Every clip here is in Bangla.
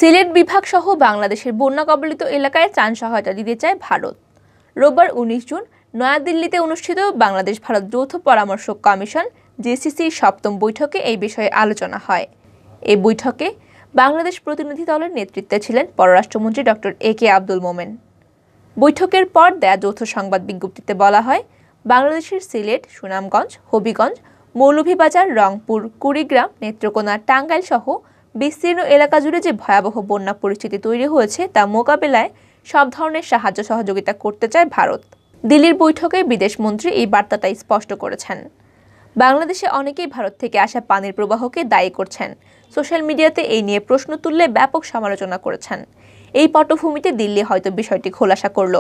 সিলেট বিভাগ সহ বাংলাদেশের বন্যা কবলিত এলাকায় ত্রাণ সহায়তা দিতে চায় ভারত। রোববার ১৯ জুন নয়াদিল্লিতে অনুষ্ঠিত বাংলাদেশ ভারত যৌথ পরামর্শক কমিশন জেসিসির সপ্তম বৈঠকে এই বিষয়ে আলোচনা হয়। এই বৈঠকে বাংলাদেশ প্রতিনিধি দলের নেতৃত্বে ছিলেন পররাষ্ট্রমন্ত্রী ডক্টর এ.কে আব্দুল মোমেন। বৈঠকের পর দেয়া যৌথ সংবাদ বিজ্ঞপ্তিতে বলা হয়, বাংলাদেশের সিলেট, সুনামগঞ্জ, হবিগঞ্জ, মৌলভীবাজার, রংপুর, কুড়িগ্রাম, নেত্রকোনা, টাঙ্গাইল সহ বিস্তীর্ণ এলাকা জুড়ে যে ভয়াবহ বন্যা পরিস্থিতি তৈরি হয়েছে তা মোকাবেলায় সব ধরনের সাহায্য সহযোগিতা করতে চায় ভারত। দিল্লির বৈঠকে বিদেশমন্ত্রী এই বার্তাটা স্পষ্ট করেছেন। বাংলাদেশে অনেকেই ভারত থেকে আসা পানির প্রবাহকে দায়ী করছেন। সোশ্যাল মিডিয়াতে এই নিয়ে প্রশ্ন তুললে ব্যাপক সমালোচনা করেছেন। এই পটভূমিতে দিল্লি হয়তো বিষয়টি খোলাসা করল।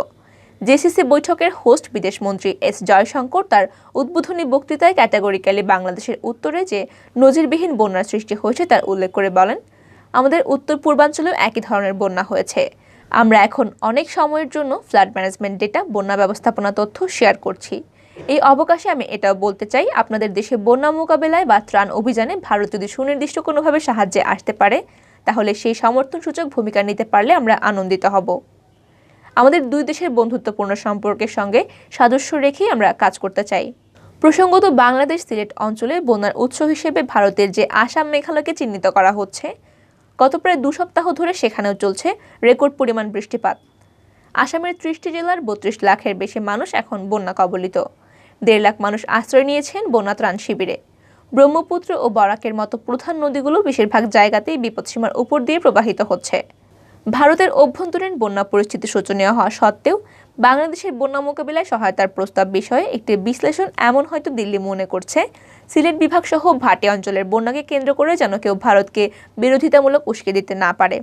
জেসিসি বৈঠকের হোস্ট বিদেশমন্ত্রী এস জয়শঙ্কর তার উদ্বোধনী বক্তৃতায় ক্যাটাগরিক্যালি বাংলাদেশের উত্তরে যে নজিরবিহীন বন্যার সৃষ্টি হয়েছে তার উল্লেখ করে বলেন, আমাদের উত্তর পূর্বাঞ্চলেও একই ধরনের বন্যা হয়েছে। আমরা এখন অনেক সময়ের জন্য ফ্লাড ম্যানেজমেন্ট ডেটা, বন্যা ব্যবস্থাপনা তথ্য শেয়ার করছি। এই অবকাশে আমি এটাও বলতে চাই, আপনাদের দেশে বন্যা মোকাবেলায় বা ত্রাণ অভিযানে ভারত যদি সুনির্দিষ্ট কোনোভাবে সাহায্যে আসতে পারে, তাহলে সেই সমর্থনসূচক ভূমিকা নিতে পারলে আমরা আনন্দিত হব। আমাদের দুই দেশের বন্ধুত্বপূর্ণ সম্পর্কের সঙ্গে সাদৃশ্য রেখেই আমরা কাজ করতে চাই। প্রসঙ্গত, বাংলাদেশ সিলেট অঞ্চলে বন্যার উৎস হিসেবে ভারতের যে আসাম, মেঘালয়কে চিহ্নিত করা হচ্ছে, গত প্রায় ২ সপ্তাহ ধরে সেখানেও চলছে রেকর্ড পরিমাণ বৃষ্টিপাত। আসামের ৩০টি জেলার ৩২ লাখের বেশি মানুষ এখন বন্যা কবলিত। ১.৫ লাখ মানুষ আশ্রয় নিয়েছেন বন্যা ত্রাণ শিবিরে। ব্রহ্মপুত্র ও বরাকের মতো প্রধান নদীগুলো বেশিরভাগ জায়গাতেই বিপদসীমার উপর দিয়ে প্রবাহিত হচ্ছে। ভারতের অভ্যন্তরীণ বন্যা পরিস্থিতি শোচনীয় হওয়া সত্ত্বেও বাংলাদেশের বন্যা মোকাবিলায় সহায়তার প্রস্তাব বিষয়ে একটি বিশ্লেষণ এমন হয়তো দিল্লি মনে করছে, সিলেট বিভাগ সহ ভাটি অঞ্চলের বন্যাকে কেন্দ্র করে যেন কেউ ভারতকে বিরোধিতামূলক উস্কে দিতে না পারে।